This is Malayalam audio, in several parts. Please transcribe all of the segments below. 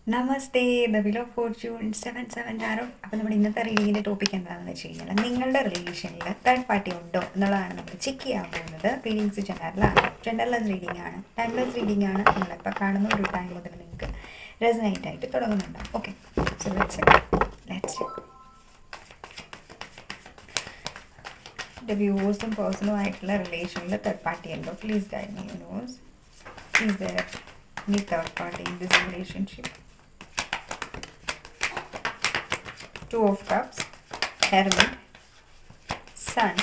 Namaste, the will of Fortune 770. അപ്പോൾ നമ്മുടെ ഇന്നത്തെ റീഡിങ്ങിൻ്റെ ടോപ്പിക് എന്താണെന്ന് വെച്ച് കഴിഞ്ഞാൽ നിങ്ങളുടെ റിലേഷനിൽ തേർഡ് പാർട്ടി ഉണ്ടോ എന്നുള്ളതാണ് നമ്മൾ ചെക്ക് ചെയ്യാൻ പോകുന്നത്. റീഡിങ്സ് ജനറലാണ്, ജനറൽ റീഡിംഗ് ആണ്, ടൈംലെസ് റീഡിംഗ് ആണ്. നിങ്ങളിപ്പോൾ കാണുന്ന ഒരു ടൈം മുതൽ നിങ്ങൾക്ക് റെസനേറ്റ് ആയിട്ട് തുടങ്ങുന്നുണ്ടാവും. Okay, so let's check. എൻ്റെ വ്യൂവേഴ്സും പേഴ്സണും ആയിട്ടുള്ള റിലേഷനിൽ തേർഡ് പാർട്ടി ഉണ്ടോ? Please guide me. Universe, is there any third party in this relationship? Two of Cups, Hermit, Sun,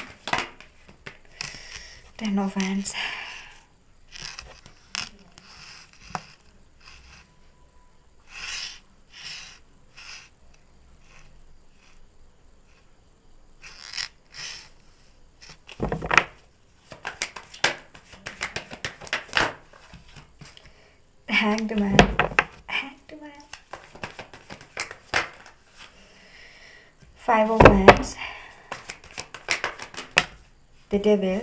Ten of Wands. Hanged Man. Five of Wands, the Devil,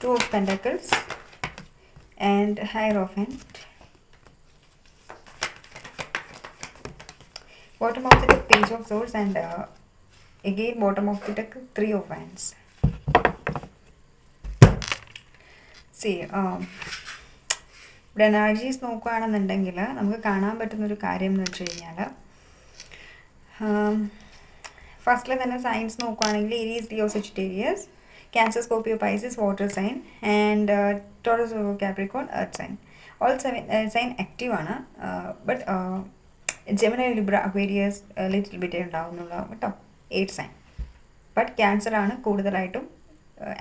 Two of Pentacles, and Hierophant. Bottom of the deck, Page of Swords, and again bottom of the deck, Three of Wands. See, ഇവിടെ എനർജീസ് നോക്കുകയാണെന്നുണ്ടെങ്കിൽ നമുക്ക് കാണാൻ പറ്റുന്നൊരു കാര്യം എന്ന് വെച്ച് കഴിഞ്ഞാൽ, ഫസ്റ്റിൽ തന്നെ സൈൻസ് നോക്കുകയാണെങ്കിൽ Aries, Leo, Sagittarius, Cancer, Scorpio, Pisces, water sign, and Taurus, Capricorn, earth sign. All sign active ആണ്. But Gemini, Libra, Aquarius little bit ഉണ്ടാവുന്നുള്ളൂ കേട്ടോ. 8 സൈൻ. ബട്ട് ക്യാൻസർ ആണ് കൂടുതലായിട്ടും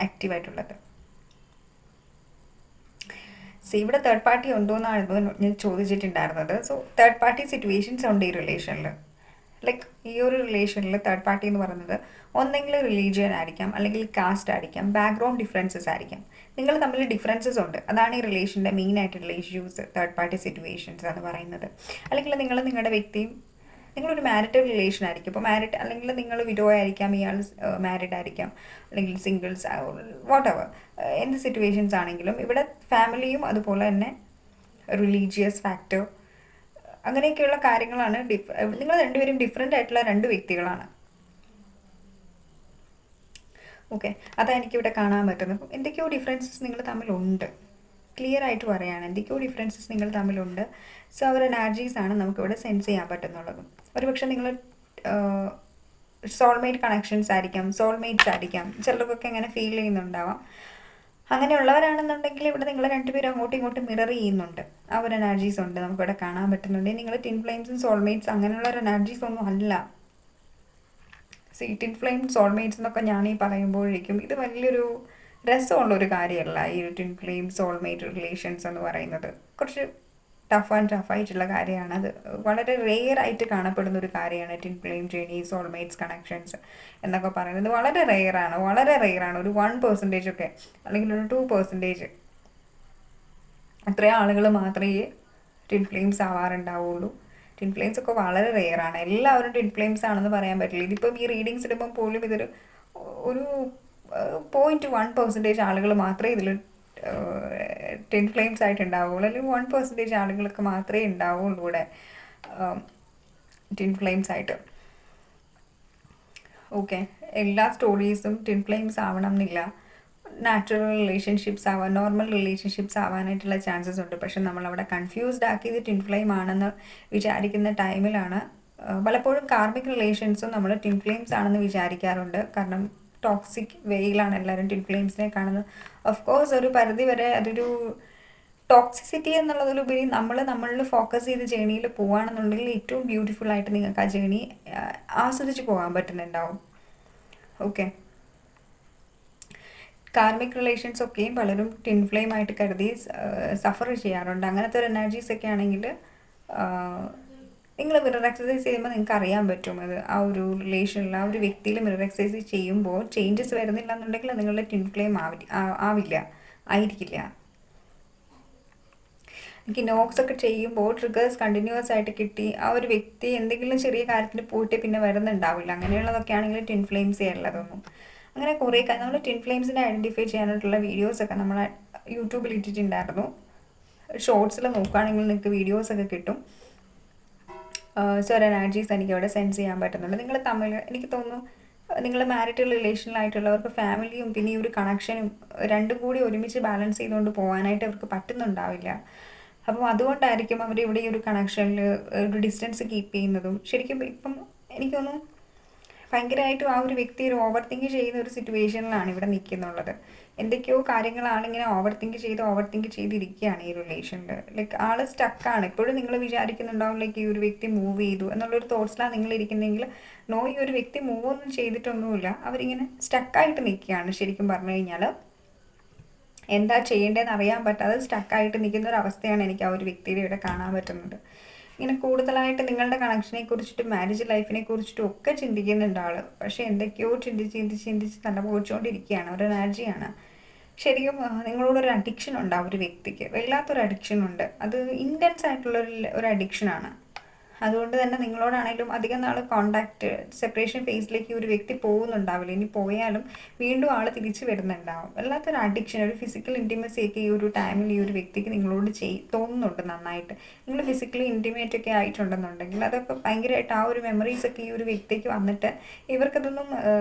ആക്റ്റീവായിട്ടുള്ളത്. സി, ഇവിടെ തേർഡ് പാർട്ടി ഉണ്ടോ എന്നായിരുന്നു ഞാൻ ചോദിച്ചിട്ടുണ്ടായിരുന്നത്. സോ തേർഡ് പാർട്ടി സിറ്റുവേഷൻസ് ഉണ്ട് ഈ റിലേഷനിൽ. ലൈക്ക് ഈ ഒരു റിലേഷനിൽ തേർഡ് പാർട്ടി എന്ന് പറയുന്നത് ഒന്നെങ്കിൽ റിലീജിയൻ ആയിരിക്കാം, അല്ലെങ്കിൽ കാസ്റ്റ് ആയിരിക്കാം, ബാക്ക്ഗ്രൗണ്ട് ഡിഫറൻസസ് ആയിരിക്കാം. നിങ്ങൾ തമ്മിൽ ഡിഫറൻസസ് ഉണ്ട്. അതാണ് ഈ റിലേഷൻ്റെ മെയിൻ ആയിട്ടുള്ള ഇഷ്യൂസ്, തേർഡ് പാർട്ടി സിറ്റുവേഷൻസ് എന്ന് പറയുന്നത്. അല്ലെങ്കിൽ നിങ്ങൾ നിങ്ങളുടെ വ്യക്തിയും, നിങ്ങളൊരു മാരിറ്റൽ റിലേഷൻ ആയിരിക്കും. ഇപ്പോൾ മാരിഡ് അല്ലെങ്കിൽ നിങ്ങൾ വിഡോ ആയിരിക്കാം, ഇയാൾ മാരിഡ് ആയിരിക്കാം, അല്ലെങ്കിൽ സിംഗിൾസ്, വാട്ട് എവർ, എന്ത് സിറ്റുവേഷൻസ് ആണെങ്കിലും ഇവിടെ ഫാമിലിയും അതുപോലെ തന്നെ റിലീജിയസ് ഫാക്ടർ അങ്ങനെയൊക്കെയുള്ള കാര്യങ്ങളാണ്. നിങ്ങൾ രണ്ടുപേരും ഡിഫറെൻ്റ് ആയിട്ടുള്ള രണ്ട് വ്യക്തികളാണ്. ഓക്കെ, അതാണ് എനിക്കിവിടെ കാണാൻ പറ്റുന്നത്. അപ്പം എന്തൊക്കെയോ ഡിഫറൻസസ് നിങ്ങൾ തമ്മിലുണ്ട്, ക്ലിയർ ആയിട്ട് പറയുകയാണ്. എന്തൊക്കെയോ ഡിഫറൻസസ് നിങ്ങൾ തമ്മിലുണ്ട്. സോ അവർ എനർജീസാണ് നമുക്കിവിടെ സെൻസ് ചെയ്യാൻ പറ്റുന്നുള്ളത്. ഒരുപക്ഷെ നിങ്ങൾ സോൾമേറ്റ് കണക്ഷൻസ് ആയിരിക്കാം, സോൾമേറ്റ്സ് ആയിരിക്കാം, ചിലർക്കൊക്കെ അങ്ങനെ ഫീൽ ചെയ്യുന്നുണ്ടാവാം. അങ്ങനെയുള്ളവരാണെന്നുണ്ടെങ്കിൽ ഇവിടെ നിങ്ങൾ രണ്ടുപേരും അങ്ങോട്ടും ഇങ്ങോട്ടും മിറർ ചെയ്യുന്നുണ്ട്. ആ ഒരു എനർജീസ് ഉണ്ട്, നമുക്കിവിടെ കാണാൻ പറ്റുന്നുണ്ട്. നിങ്ങൾ ടിൻ ഫ്ലെയിംസും സോൾമേറ്റ്സ് അങ്ങനെയുള്ള ഒരു എനർജീസ് ഒന്നും അല്ല. ടിൻ ഫ്ലെയിം, സോൾമേറ്റ്സ് എന്നൊക്കെ ഞാൻ ഈ പറയുമ്പോഴേക്കും ഇത് വലിയൊരു രസമുള്ളൊരു കാര്യമല്ല. ഈ ഒരു ടിൻ ഫ്ലെയിം സോൾമേറ്റ് റിലേഷൻസ് എന്ന് പറയുന്നത് കുറച്ച് ടഫായിട്ടുള്ള കാര്യമാണ്. അത് വളരെ റെയർ ആയിട്ട് കാണപ്പെടുന്ന ഒരു കാര്യമാണ്. Tin flame journey, soulmates connections എന്നൊക്കെ പറയുന്നത് വളരെ റെയറാണ്. ഒരു 1% ഒക്കെ, അല്ലെങ്കിൽ ഒരു 2% അത്രയും ആളുകൾ മാത്രമേ ടിൻ ഫ്ലെയിംസ് ആവാറുണ്ടാവുള്ളൂ. ടിൻ ഫ്ലെയിംസ് ഒക്കെ വളരെ റെയറാണ്. എല്ലാവരും ടിൻ ഫ്ലെയിംസ് ആണെന്ന് പറയാൻ പറ്റില്ല. ഇതിപ്പം ഈ റീഡിങ്സ് ഇടുമ്പം പോലും ഇതൊരു 0.1% ആളുകൾ മാത്രമേ ഇതിൽ ടിൻ ഫ്ലെയിംസ് ആയിട്ട് ഉണ്ടാവുള്ളൂ, അല്ലെങ്കിൽ 1% ആളുകൾക്ക് മാത്രമേ ഉണ്ടാവുള്ളൂ ഇവിടെ ടിൻ ഫ്ലെയിംസ് ആയിട്ട്. ഓക്കെ, എല്ലാ സ്റ്റോറീസും ടിൻ ഫ്ലെയിംസ് ആവണം എന്നില്ല. നാച്ചുറൽ റിലേഷൻഷിപ്സ് ആവാൻ, നോർമൽ റിലേഷൻഷിപ്സ് ആവാനായിട്ടുള്ള ചാൻസസ് ഉണ്ട്. പക്ഷെ നമ്മളവിടെ കൺഫ്യൂസ്ഡ് ആക്കിയത് ടിൻ ഫ്ലെയിം ആണെന്ന് വിചാരിക്കുന്ന ടൈമിലാണ് പലപ്പോഴും കാർമിക് റിലേഷൻസും നമ്മൾ ടിൻ ഫ്ലെയിംസ് ആണെന്ന് വിചാരിക്കാറുണ്ട്. കാരണം ടോക്സിക് വേയിലാണ് എല്ലാവരും ടിൻ ഫ്ലെയിംസിനെ കാണുന്നത്. ഓഫ് കോഴ്സ് ഒരു പരിധി വരെ അതൊരു ടോക്സിസിറ്റി എന്നുള്ളതിലുപരി നമ്മളിൽ ഫോക്കസ് ചെയ്ത് ജേണിയിൽ പോവുകയാണെന്നുണ്ടെങ്കിൽ ഏറ്റവും ബ്യൂട്ടിഫുൾ ആയിട്ട് നിങ്ങൾക്ക് ആ ജേണി ആസ്വദിച്ച് പോകാൻ പറ്റുന്നുണ്ടാവും. ഓക്കെ, കാർമിക് റിലേഷൻസ് ഒക്കെയും പലരും ടിൻ ഫ്ലെയിം ആയിട്ട് കരുതി സഫർ ചെയ്യാറുണ്ട്. അങ്ങനത്തെ ഒരു എനർജീസ് ഒക്കെ ആണെങ്കിൽ നിങ്ങൾ മിറർ എക്സസൈസ് ചെയ്യുമ്പോൾ നിങ്ങൾക്ക് അറിയാൻ പറ്റും. അത് ആ ഒരു റിലേഷനിൽ, ആ ഒരു വ്യക്തിയിൽ മിറർ എക്സസൈസ് ചെയ്യുമ്പോൾ ചേഞ്ചസ് വരുന്നില്ല എന്നുണ്ടെങ്കിൽ നിങ്ങളുടെ ടിൻ ഫ്ലെയിം ആയിരിക്കില്ല. എനിക്ക് നോക്സ് ഒക്കെ ചെയ്യുമ്പോൾ ട്രിഗേഴ്സ് കണ്ടിന്യൂസ് ആയിട്ട് കിട്ടി, ആ ഒരു വ്യക്തി എന്തെങ്കിലും ചെറിയ കാര്യത്തിന് പോയിട്ട് പിന്നെ വരുന്നുണ്ടാവില്ല. അങ്ങനെയുള്ളതൊക്കെ ആണെങ്കിൽ ടിൻ ഫ്ലെയിംസ് ഉള്ളതൊന്നും. അങ്ങനെ കുറേ നമ്മൾ ട്വിൻ ഫ്ലെയിംസിനെ ഐഡൻറ്റിഫൈ ചെയ്യാനായിട്ടുള്ള വീഡിയോസൊക്കെ നമ്മൾ യൂട്യൂബിൽ ഇട്ടിട്ടുണ്ടായിരുന്നു. ഷോർട്സിൽ നോക്കുകയാണെങ്കിൽ നിങ്ങൾക്ക് വീഡിയോസൊക്കെ കിട്ടും. ഒരു എനർജീസ് എനിക്ക് അവിടെ സെൻസ് ചെയ്യാൻ പറ്റുന്നുണ്ട്. നിങ്ങൾ തമ്മിൽ എനിക്ക് തോന്നുന്നു നിങ്ങൾ മാരിറ്റൽ റിലേഷനിലായിട്ടുള്ളവർക്ക് ഫാമിലിയും പിന്നെ ഈ ഒരു കണക്ഷനും രണ്ടും കൂടി ഒരുമിച്ച് ബാലൻസ് ചെയ്തുകൊണ്ട് പോകാനായിട്ട് അവർക്ക് പറ്റുന്നുണ്ടാവില്ല. അപ്പം അതുകൊണ്ടായിരിക്കും അവർ ഇവിടെ ഈ ഒരു കണക്ഷനിൽ ഒരു ഡിസ്റ്റൻസ് കീപ്പ് ചെയ്യുന്നതും. ശരിക്കും ഇപ്പം എനിക്കൊന്നും ഭയങ്കരമായിട്ടും ആ ഒരു വ്യക്തി ഒരു ഓവർ തിങ്ക് ചെയ്യുന്ന ഒരു സിറ്റുവേഷനിലാണ് ഇവിടെ നിൽക്കുന്നുള്ളത്. എന്തൊക്കെയോ കാര്യങ്ങളാണിങ്ങനെ ഓവർ തിങ്ക് ചെയ്തിരിക്കുകയാണ് ഈ റിലേഷനിൽ. ലൈക്ക് ആൾ സ്റ്റക്കാണ്. ഇപ്പോഴും നിങ്ങൾ വിചാരിക്കുന്നുണ്ടാവും ലൈക്ക് ഈ ഒരു വ്യക്തി മൂവ് ചെയ്തു എന്നുള്ളൊരു തോട്ട്സിലാണ് നിങ്ങൾ ഇരിക്കുന്നതെങ്കിൽ നോ, ഈ ഒരു വ്യക്തി മൂവ് ഒന്നും ചെയ്തിട്ടൊന്നുമില്ല. അവരിങ്ങനെ സ്റ്റക്കായിട്ട് നിൽക്കുകയാണ്. ശരിക്കും പറഞ്ഞു കഴിഞ്ഞാൽ എന്താ ചെയ്യേണ്ടതെന്ന് അറിയാൻ പറ്റാതെ സ്റ്റക്കായിട്ട് നിൽക്കുന്ന ഒരു അവസ്ഥയാണ് എനിക്ക് ആ ഒരു വ്യക്തിയുടെ ഇവിടെ കാണാൻ പറ്റുന്നത്. ഇങ്ങനെ കൂടുതലായിട്ട് നിങ്ങളുടെ കണക്ഷനെ കുറിച്ചിട്ടും മാരേജ് ലൈഫിനെ കുറിച്ചിട്ടും ഒക്കെ ചിന്തിക്കുന്നുണ്ട് ആൾ. പക്ഷേ എന്തൊക്കെയോ ചിന്തിച്ച് തല പോയിച്ചുകൊണ്ടിരിക്കുകയാണ്. ഒരു എനർജിയാണ്. ശരിക്കും നിങ്ങളോടൊരു അഡിക്ഷൻ ഉണ്ട് ആ ഒരു വ്യക്തിക്ക്. വല്ലാത്തൊരു അഡിക്ഷൻ ഉണ്ട്. അത് ഇൻറ്റൻസ് ആയിട്ടുള്ളൊരു അഡിക്ഷനാണ്. അതുകൊണ്ട് തന്നെ നിങ്ങളോടാണെങ്കിലും അധികം നാൾ കോണ്ടാക്റ്റ് സെപ്പറേഷൻ ഫേസിലേക്ക് ഒരു വ്യക്തി പോകുന്നുണ്ടാവില്ല. ഇനി പോയാലും വീണ്ടും ആൾ തിരിച്ചു വരുന്നുണ്ടാവും. വല്ലാത്തൊരു അഡിക്ഷൻ, ഒരു ഫിസിക്കൽ ഇൻറ്റിമസിയൊക്കെ ഈ ഒരു ടൈമിൽ ഈ ഒരു വ്യക്തിക്ക് നിങ്ങളോട് തോന്നുന്നുണ്ട് നന്നായിട്ട്. നിങ്ങൾ ഫിസിക്കലി ഇൻറ്റിമേറ്റ് ഒക്കെ ആയിട്ടുണ്ടെന്നുണ്ടെങ്കിൽ അതൊക്കെ ഭയങ്കരമായിട്ട് ആ ഒരു മെമ്മറീസൊക്കെ ഈ ഒരു വ്യക്തിക്ക് വന്നിട്ട് ഇവർക്കതൊന്നും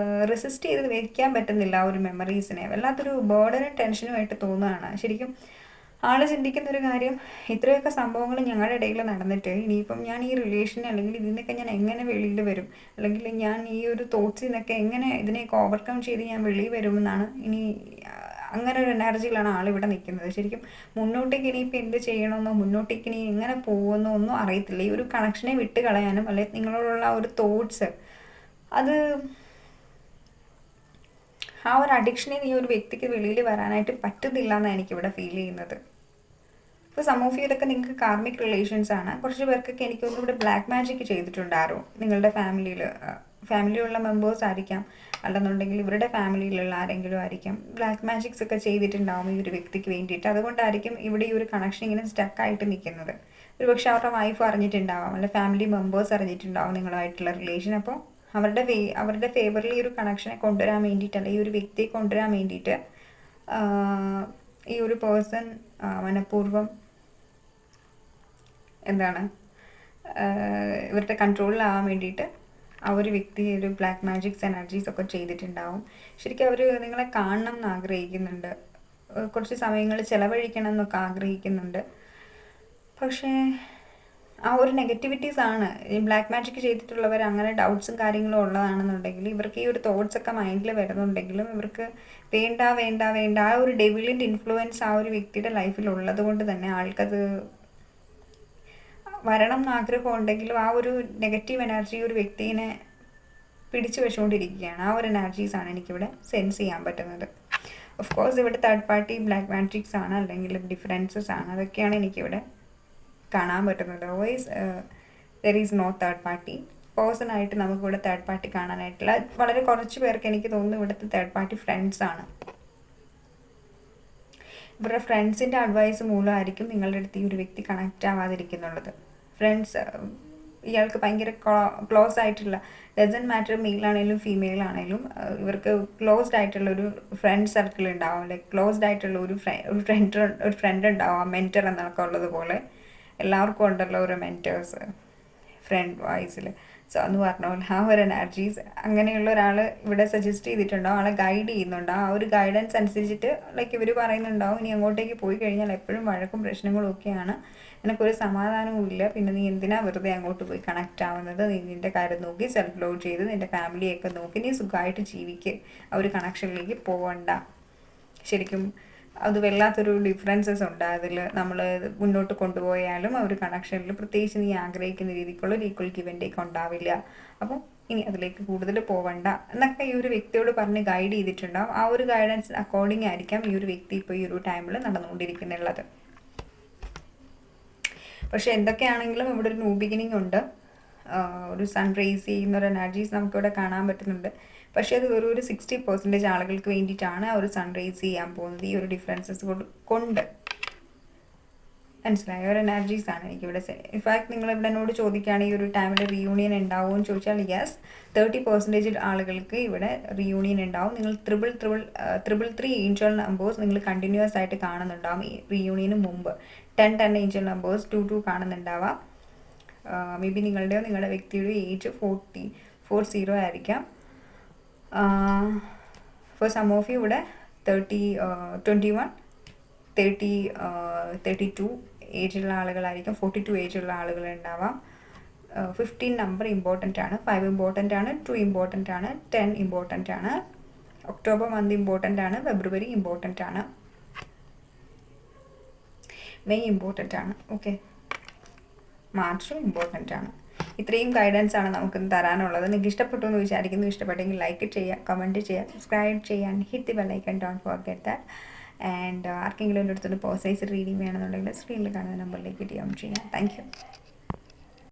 റെസിസ്റ്റ് ചെയ്ത് വയ്ക്കാൻ പറ്റുന്നില്ല. ആ ഒരു മെമ്മറീസിനെ വല്ലാത്തൊരു ബേർഡനും ടെൻഷനുമായിട്ട് തോന്നുകയാണ്. ശരിക്കും ആൾ ചിന്തിക്കുന്ന ഒരു കാര്യം, ഇത്രയൊക്കെ സംഭവങ്ങൾ ഞങ്ങളുടെ ഇടയിൽ നടന്നിട്ട് ഇനിയിപ്പം ഞാൻ ഈ റിലേഷനെ അല്ലെങ്കിൽ ഇതിൽ നിന്നൊക്കെ ഞാൻ എങ്ങനെ വെളിയിൽ വരും, അല്ലെങ്കിൽ ഞാൻ ഈ ഒരു തോട്ട്സിൽ നിന്നൊക്കെ എങ്ങനെ ഇതിനെയൊക്കെ ഓവർകം ചെയ്ത് ഞാൻ വെളിയിൽ വരുമെന്നാണ് ഇനി. അങ്ങനെ ഒരു എനർജിയിലാണ് ആളിവിടെ നിൽക്കുന്നത്. ശരിക്കും മുന്നോട്ടേക്ക് ഇനിയിപ്പോൾ എന്ത് ചെയ്യണമെന്നോ മുന്നോട്ടേക്ക് ഇനി എങ്ങനെ പോകുമെന്നോ ഒന്നും അറിയത്തില്ല. ഈ ഒരു കണക്ഷനെ വിട്ട് കളയാനും അല്ലെങ്കിൽ നിങ്ങളോടുള്ള ഒരു തോട്ട്സ്, അത് ആ ഒരു അഡിക്ഷനിൽ ഈ ഒരു വ്യക്തിക്ക് വെളിയിൽ വരാനായിട്ട് പറ്റുന്നില്ല എന്നാണ് എനിക്കിവിടെ ഫീൽ ചെയ്യുന്നത്. ഇപ്പോൾ സം ഓഫ് ഇതൊക്കെ നിങ്ങൾക്ക് കാർമിക് റിലേഷൻസ് ആണ്. കുറച്ച് പേർക്കൊക്കെ എനിക്കൊന്നും ഇവിടെ ബ്ലാക്ക് മാജിക് ചെയ്തിട്ടുണ്ടായിരുന്നു നിങ്ങളുടെ ഫാമിലിയിലുള്ള മെമ്പേഴ്സ് ആയിരിക്കാം, അല്ലെന്നുണ്ടെങ്കിൽ ഇവരുടെ ഫാമിലിയിലുള്ള ആരെങ്കിലും ആയിരിക്കാം. ബ്ലാക്ക് മാജിക്സ് ഒക്കെ ചെയ്തിട്ടുണ്ടാവും ഈ ഒരു വ്യക്തിക്ക് വേണ്ടിയിട്ട്. അതുകൊണ്ടായിരിക്കും ഇവിടെ ഈ ഒരു കണക്ഷൻ ഇങ്ങനെ സ്റ്റക്കായിട്ട് നിൽക്കുന്നത്. ഒരു പക്ഷേ അവരുടെ വൈഫ് അറിഞ്ഞിട്ടുണ്ടാവാം, അല്ലെ ഫാമിലി മെമ്പേഴ്സ് അറിഞ്ഞിട്ടുണ്ടാവും നിങ്ങളുമായിട്ടുള്ള റിലേഷൻ. അപ്പോൾ അവരുടെ ഫേവറിൽ ഈ ഒരു കണക്ഷനെ കൊണ്ടുവരാൻ വേണ്ടിയിട്ട്, അല്ലെങ്കിൽ ഈ ഒരു വ്യക്തിയെ കൊണ്ടുവരാൻ വേണ്ടിയിട്ട് ഈ ഒരു പേഴ്സൺ മനഃപൂർവ്വം എന്താണ് ഇവരുടെ കൺട്രോളിലാവാൻ വേണ്ടിയിട്ട് ആ ഒരു വ്യക്തി ഒരു ബ്ലാക്ക് മാജിക്സ് എനർജീസ് ഒക്കെ ചെയ്തിട്ടുണ്ടാവും. ശരിക്കും അവർ നിങ്ങളെ കാണണം എന്ന് ആഗ്രഹിക്കുന്നുണ്ട്, കുറച്ച് സമയങ്ങൾ ചിലവഴിക്കണം എന്നൊക്കെ ആഗ്രഹിക്കുന്നുണ്ട്. പക്ഷേ ആ ഒരു നെഗറ്റിവിറ്റീസ് ആണ് ഈ ബ്ലാക്ക് മാജിക് ചെയ്തിട്ടുള്ളവർ. അങ്ങനെ ഡൗട്ട്സും കാര്യങ്ങളും ഉള്ളതാണെന്നുണ്ടെങ്കിൽ ഇവർക്ക് ഈ ഒരു തോട്ട്സൊക്കെ മൈൻഡിൽ വരുന്നുണ്ടെങ്കിലും ഇവർക്ക് വേണ്ട വേണ്ട വേണ്ട ആ ഒരു ഡെവിലിൻ്റെ ഇൻഫ്ലുവൻസ് ആ ഒരു വ്യക്തിയുടെ ലൈഫിൽ ഉള്ളത് കൊണ്ട് തന്നെ ആൾക്കത് വരണം എന്ന് ആഗ്രഹം ഉണ്ടെങ്കിലും ആ ഒരു നെഗറ്റീവ് എനർജി ഒരു വ്യക്തിനെ പിടിച്ചു വെച്ചുകൊണ്ടിരിക്കുകയാണ്. ആ ഒരു എനർജീസാണ് എനിക്കിവിടെ സെൻസ് ചെയ്യാൻ പറ്റുന്നത്. ഓഫ് കോഴ്സ് ഇവിടെ തേർഡ് പാർട്ടി ബ്ലാക്ക് മാജിക്സ് ആണ്, അല്ലെങ്കിൽ ഡിഫറൻസസ് ആണ്, അതൊക്കെയാണ് എനിക്കിവിടെ കാണാൻ പറ്റുന്നത്. Otherwise there is no third party. പേഴ്സണായിട്ട് നമുക്കിവിടെ തേർഡ് പാർട്ടി കാണാനായിട്ടില്ല. വളരെ കുറച്ച് പേർക്ക് എനിക്ക് തോന്നുന്നു ഇവിടുത്തെ തേർഡ് പാർട്ടി ഫ്രണ്ട്സാണ്. ഇവരുടെ ഫ്രണ്ട്സിൻ്റെ അഡ്വൈസ് മൂലമായിരിക്കും നിങ്ങളുടെ അടുത്ത് ഈ ഒരു വ്യക്തി കണക്റ്റ് ആവാതിരിക്കുന്നുള്ളത്. ഫ്രണ്ട്സ് ഇയാൾക്ക് ഭയങ്കര ക്ലോസ് ആയിട്ടുള്ള, ഡസൻ മാറ്റർ മെയിൽ ആണെങ്കിലും ഫീമെയിൽ ആണെങ്കിലും, ഇവർക്ക് ക്ലോസ്ഡ് ആയിട്ടുള്ളൊരു ഫ്രണ്ട് സർക്കിൾ ഉണ്ടാവും. ലൈക്ക് ക്ലോസ്ഡ് ആയിട്ടുള്ള ഒരു ഫ്രണ്ട് ഉണ്ടാവും. മെൻറ്റർ എന്നൊക്കെ ഉള്ളതുപോലെ എല്ലാവർക്കും ഉണ്ടല്ലോ ഒരു മെൻറ്റേഴ്സ് ഫ്രണ്ട് വൈസിൽ. സോ എന്ന് പറഞ്ഞ പോലെ ആ ഒരു എനർജീസ് അങ്ങനെയുള്ള ഒരാൾ ഇവിടെ സജസ്റ്റ് ചെയ്തിട്ടുണ്ടാവും, ആളെ ഗൈഡ് ചെയ്യുന്നുണ്ടാവും. ആ ഒരു ഗൈഡൻസ് അനുസരിച്ചിട്ട് ലൈക്ക് ഇവർ പറയുന്നുണ്ടാവും, ഇനി അങ്ങോട്ടേക്ക് പോയി കഴിഞ്ഞാൽ എപ്പോഴും വഴക്കും പ്രശ്നങ്ങളും ഒക്കെയാണ്, നിനക്കൊരു സമാധാനവും ഇല്ല, പിന്നെ നീ എന്തിനാ വെറുതെ അങ്ങോട്ട് പോയി കണക്റ്റ് ആവുന്നത്, നീ നിൻ്റെ കാര്യം നോക്കി സെൽഫ് ലവ് ചെയ്ത് നിൻ്റെ ഫാമിലിയൊക്കെ നോക്കി നീ സുഖമായിട്ട് ജീവിക്കുക, ആ ഒരു കണക്ഷനിലേക്ക് പോകണ്ട. ശരിക്കും അത് വല്ലാത്തൊരു ഡിഫറൻസസ് ഉണ്ട് അതിൽ. നമ്മൾ മുന്നോട്ട് കൊണ്ടുപോയാലും ആ ഒരു കണക്ഷനിൽ പ്രത്യേകിച്ച് നീ ആഗ്രഹിക്കുന്ന രീതിക്കുള്ള ഒരു ഈക്വൽ ഗിവ് ആൻഡ് ടേക്ക് ഉണ്ടാവില്ല. അപ്പം ഇനി അതിലേക്ക് കൂടുതൽ പോവണ്ട എന്നൊക്കെ ഈ ഒരു വ്യക്തിയോട് പറഞ്ഞ് ഗൈഡ് ചെയ്തിട്ടുണ്ടാവും. ആ ഒരു ഗൈഡൻസ് അക്കോർഡിംഗ് ആയിരിക്കാം ഈ ഒരു വ്യക്തി ഇപ്പോൾ ഈ ഒരു ടൈമിൽ നടന്നുകൊണ്ടിരിക്കുന്നുള്ളത്. പക്ഷെ എന്തൊക്കെയാണെങ്കിലും ഇവിടെ ഒരു ന്യൂ ബിഗിനിങ് ഉണ്ട്. ഒരു സൺ റേസ് ചെയ്യുന്ന ഒരു എനർജീസ് നമുക്കിവിടെ കാണാൻ പറ്റുന്നുണ്ട്. പക്ഷേ അത് ഒരു 60% ആളുകൾക്ക് വേണ്ടിയിട്ടാണ് ആ ഒരു സൺ റേസ് ചെയ്യാൻ പോകുന്നത് ഈ ഒരു ഡിഫറൻസസ് കൊണ്ട്. മനസ്സിലായ ഒരു എനർജീസ് ആണ് എനിക്കിവിടെ. ഇൻഫാക്ട് നിങ്ങൾ ഇവിടെ എന്നോട് ചോദിക്കുകയാണെങ്കിൽ ഈ ഒരു ടൈമിൽ റീയൂണിയൻ ഉണ്ടാവുമോ എന്ന് ചോദിച്ചാൽ യെസ്, 30% ആളുകൾക്ക് ഇവിടെ റീയൂണിയൻ ഉണ്ടാവും. നിങ്ങൾ ത്രിബിൾ ത്രീ ഏഞ്ചൽ നമ്പേഴ്സ് നിങ്ങൾ കണ്ടിന്യൂസ് ആയിട്ട് കാണുന്നുണ്ടാവും ഈ റീയൂണിയന് മുമ്പ്. 10 ഏഞ്ചൽ നമ്പേഴ്സ് 2 കാണുന്നുണ്ടാവാം. മേ ബി നിങ്ങളുടെയോ നിങ്ങളുടെ വ്യക്തിയുടെ ഏജ് 40 ആയിരിക്കാം. ഫോർ സം ഓഫ് യു ഇവിടെ 21, 32 ഏജുള്ള ആളുകളായിരിക്കും, 42 ഏജുള്ള ആളുകളുണ്ടാവാം. 15 നമ്പർ ഇമ്പോർട്ടൻ്റ് ആണ്, 5 ഇമ്പോർട്ടൻ്റ് ആണ്, 2 ഇമ്പോർട്ടൻ്റ് ആണ്, 10 ഇമ്പോർട്ടൻ്റ് ആണ്, ഒക്ടോബർ മന്ത് ഇമ്പോർട്ടൻ്റ് ആണ്, ഫെബ്രുവരി ഇമ്പോർട്ടൻ്റ് ആണ്, മെയ് ഇമ്പോർട്ടൻ്റ് ആണ്, ഓക്കെ, മാർച്ച് ഇമ്പോർട്ടൻ്റ് ആണ്. ഇത്രയും ഗൈഡൻസ് ആണ് നമുക്ക് തരാനുള്ളത്. നിങ്ങൾക്ക് ഇഷ്ടപ്പെട്ടു എന്ന് വിചാരിക്കുന്നു. ഇഷ്ടപ്പെട്ടെങ്കിൽ ലൈക്ക് ചെയ്യുക, കമൻറ്റ് ചെയ്യുക, സബ്സ്ക്രൈബ് ചെയ്യാൻ, hit the bell icon, don't forget that. And ആർക്കെങ്കിലും എൻ്റെ അടുത്തൊരു പേഴ്സണലൈസ്ഡ് റീഡിംഗ് വേണമെന്നുണ്ടെങ്കിൽ സ്ക്രീനിൽ കാണുന്ന നമ്പറിലേക്ക് DM ചെയ്യാം. Thank you.